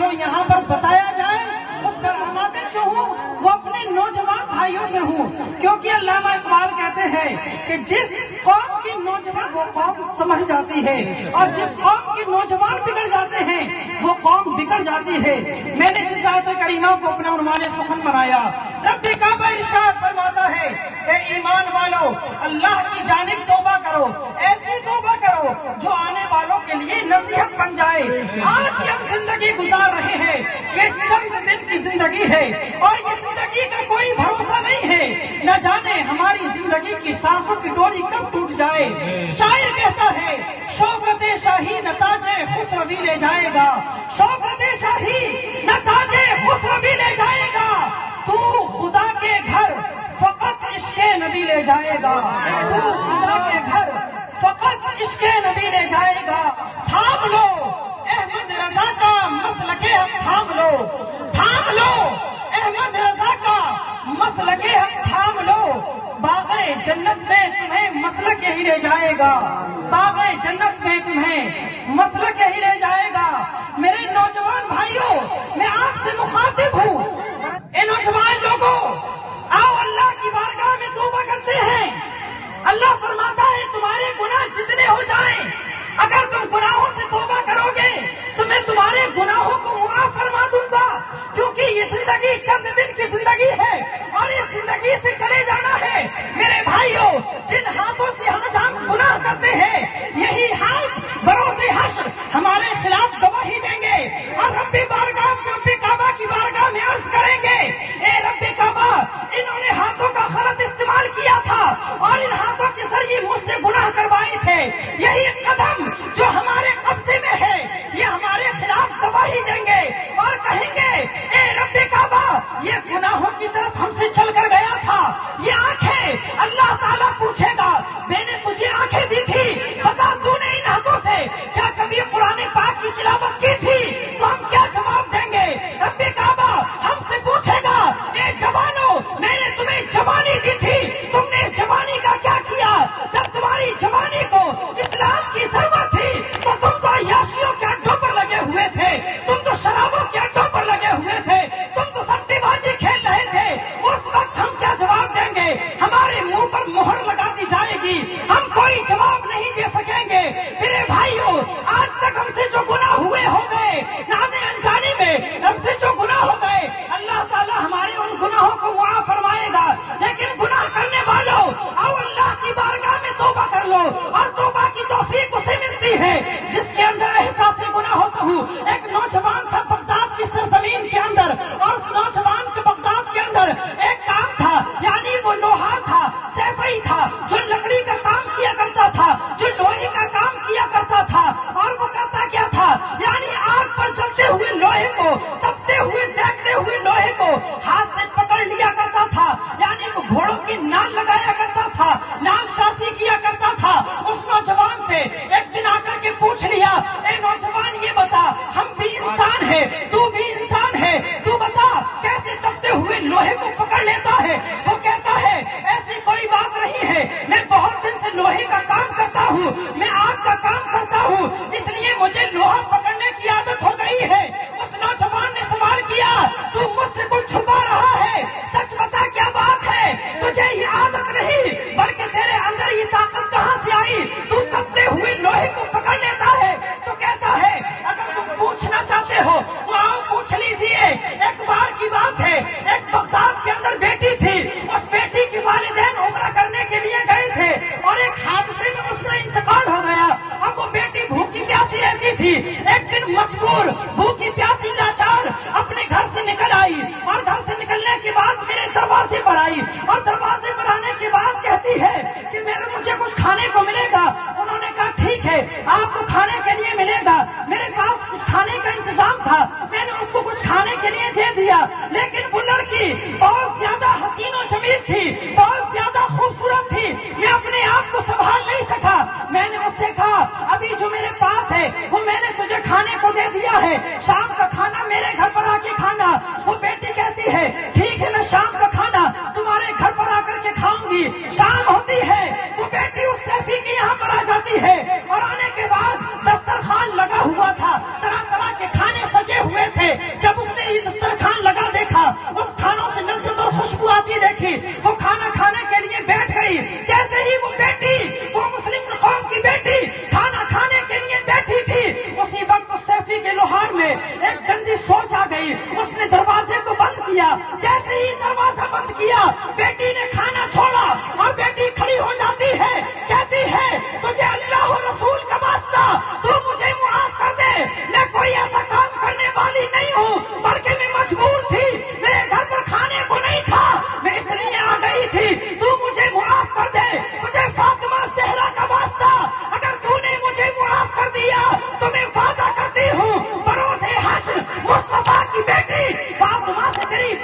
जो यहाँ पर बताया जाए उस पर आमादिल जो हूँ वो अपने नौजवान भाइयों से हूँ, क्योंकि अल्लामा इकबाल कहते हैं कि जिस कौम की नौजवान वो कौम समझ जाती है और जिस कौम के नौजवान बिगड़ जाते हैं वो कौम बिगड़ जाती है। मैंने जिस आयत करीमा को अपना उन्वाने सुखन बनाया, रब्बे काबा इरशाद फरमाता है, ए ईमान वालो अल्लाह की जानिब तौबा करो, ऐसी तौबा करो जो आने वालों के लिए नसीहत बन जाए। आज हम जिंदगी गुजार रहे हैं, ये चंद दिन की जिंदगी है और ये जिंदगी का कोई भरोसा नहीं है, न जाने हमारी जिंदगी की सांसों की डोरी कब टूट जाए। शायर कहता है, शौकत शाही न ताजे खुसरवी ले जाएगा, शौकत शाही न ताजे खुसरवी ले जाएगा, तू खुदा के घर फकत इश्के नबी ले जाएगा, तू खुदा के घर फकत इश्के नबी ले जाएगा। थाम लो अहमद रजा का मसलके हक, थाम लो, थाम लो अहमद रजा का मसलके हक, थाम लो, बाग़े जन्नत में तुम्हें मसलक यही ले जाएगा, बाग़े जन्नत में तुम्हें मसलक यही ले जाएगा। मेरे नौजवान भाइयों, मैं आपसे मुखातिब हूँ, ए नौजवान लोगों, आओ अल्लाह की बारगाह में तौबा करते हैं। अल्लाह फरमाता है तुम्हारे गुनाह जितने हो जाएं, अगर तुम गुनाहों से तौबा करोगे तो मैं तुम्हारे गुनाहों को मुआफ फरमा दूंगा, क्योंकि ये जिंदगी चंद दिन की जिंदगी है और इस जिंदगी से चले जाना है। मेरे भाइयों, जिन हाथों से आज हम गुनाह करते हैं यही हाथ बरोसे हश्र हमारे खिलाफ गवाही देंगे और रब्बे बारगाह, रब्बे काबा की बारगाह में अर्ज करेंगे, ए रब्बे काबा, इन्होंने हाथों का गलत इस्तेमाल किया था और इन हाथों के जरिए मुझसे गुनाह करवाए थे। यही कदम जो हमारे कब्जे में है ये हमारे खिलाफ गवाही देंगे और कहेंगे, ए रब्बे काबा, ये गुनाहों की तरफ हमसे चल कर गया था। ये आंखें अल्लाह ताला पूछेगा, मैंने तुझे आंखें दी थी, बता तूने इन हाथों से क्या कभी कुरान पाक की तिलावत की थी? तो हम क्या जवाब देंगे? रब्बे काबा हमसे पूछेगा, ए जवानों, मैंने तुम्हें जवानी दी थी, तुमने इस जवानी का क्या किया? जब तुम्हारी जवानी को इस्लाम की जरूरत थी तो तुम तो अय्याशियों के अड्डों पर लगे हुए थे, तुम तो शराबों के अड्डों पर लगे हुए थे, तुम तो सट्टेबाजी खेल रहे थे। उस वक्त हम क्या जवाब देंगे? हमारे मुंह पर मोहर लगा दी जाएगी, हम कोई जवाब नहीं दे सकेंगे। मेरे भाइयों, आज तक हमसे जो गुनाह हुए हो गए, नामे अनजाने में हमसे जो गुनाह हो गए, अल्लाह ताला हमारे उन गुनाहों को मुआफ फरमाएगा। लेकिन गुनाह करने वालों, आओ अल्लाह की बारगाह में तौबा कर लो और तौबा की तौफीक उसे मिलती है जिसके अंदर एहसास गुनाह होता हूँ। एक नौजवान था बगदाद की सरजमीन के अंदर और उस नौजवान के बगदाद के अंदर एक काम था, यानी वो लोहार था, सैफई था, जो लकड़ी का काम किया करता था, जो लोहे का काम किया करता था। और वो करता क्या था, यानी आग पर जलते हुए लोहे को, तपते हुए देखते हुए लोहे को हाथ से पकड़ लिया करता था, यानी वो घोड़ों की नाल लगाया करता था, नाल शासी किया करता था। उस नौजवान से एक दिन आकर के पूछ लिया, ए नौजवान ये बता, हम भी इंसान है, तू भी इंसान है, तू बता कैसे तपते हुए लोहे को पकड़ लेता है? वो कहता है, ऐसी कोई बात नहीं है, मैं बहुत दिन से लोहे का काम करता हूँ, मैं आग का काम करता हूँ, इसलिए मुझे लोहा पकड़ने की आदत हो गई है। उस नौजवान ने सवाल किया, तू मुझसे कुछ छुपा रहा है, सच बता क्या बात है? तुझे ये आदत नहीं बल्कि तेरे अंदर ये ताकत कहाँ से आई? तू तपते हुए लोहे को पकड़ लेता है। तो कहता है, अगर तुम पूछना चाहते हो तो आओ पूछ लीजिए। एक बार की बात है, एक बगदाद के अंदर बेटी थी, उस बेटी के वालिदैन उम्रा करने के लिए गए थे और एक हादसे में उसका इंतकाल हो गया। अब वो बेटी भूखी प्यासी रहती थी, एक दिन मजबूर भूखी प्यासी लाचार अपने घर से निकल आई और घर से निकलने के बाद मेरे दरवाजे पर आई और दरवाजे पर आने के बाद कहती है कि मुझे कुछ खाने को मिलेगा। उन्होंने कहा ठीक है, आपको खाने के लिए मिलेगा। मेरे पास कुछ खाने का इंतजाम था, मैंने उसको कुछ खाने के लिए दे दिया, लेकिन वो लड़की बहुत ज्यादा हसीन और जमील थी, बहुत ज्यादा खूबसूरत थी, मैं अपने आप को संभाल नहीं सका। मैंने उससे कहा, अभी जो मेरे पास है वो मैंने तुझे खाने को दे दिया है, शाम का खाना मेरे घर पर आके खाना। वो बेटी कहती है, ठीक है, मैं शाम का खाना तुम्हारे घर पर आकर के खाऊंगी। शाम होती है, वो बेटी उस सैफी के यहाँ पर आ जाती है और आने के बाद दस्तरखान लगा हुआ था, तरह तरह के खाने सजे हुए थे।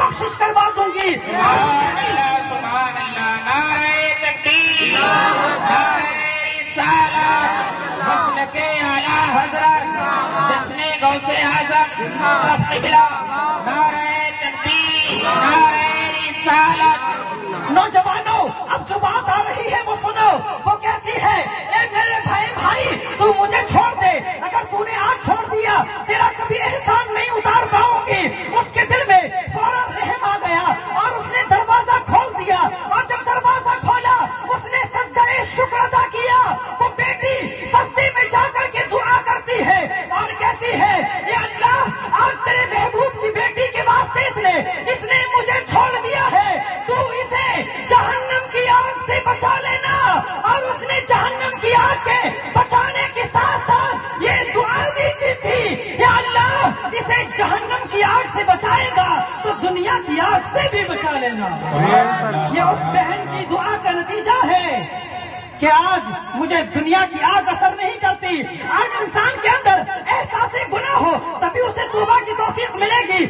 बख्शिश करवा दूंगी। सुभान अल्लाह, नारे तकबीर, नारे रिसालत, मसलके आला हजरत, जश्ने गौसे आज़म, क़िबला, नारे तकबीर, नारे रिसालत। नौजवानों, अब जो बात आ रही है वो सुनो। वो कहती है, ए मेरे भाई तू मुझे छोड़ दे, अगर तूने आज छोड़ दिया तेरा कभी एहसान नहीं उतार पाऊंगी। उसके दिल में फौरन रहम आ गया और उसने दरवाजा खोल दिया, और जब दरवाजा खोला उसने सजदा शुक्र अदा किया। वो बेटी सजदे में जाकर के दुआ करती है और कहती है, ये अल्लाह, आज तेरे महबूब की बेटी के वास्ते इसने मुझे छोड़ दिया है, तू इसे जहन्नम की आग से बचा लेना। और उसने जहन्नम की आग के बचाने के साथ साथ ये दुआ भी की थी, या अल्लाह, इसे जहन्नम की आग से बचाएगा तो दुनिया की आग से भी बचा लेना। ये उस बहन की दुआ का नतीजा है कि आज मुझे दुनिया की आग असर नहीं करती। आज इंसान के अंदर एहसास गुनाह हो तभी उसे तौबा की तौफीक मिलेगी।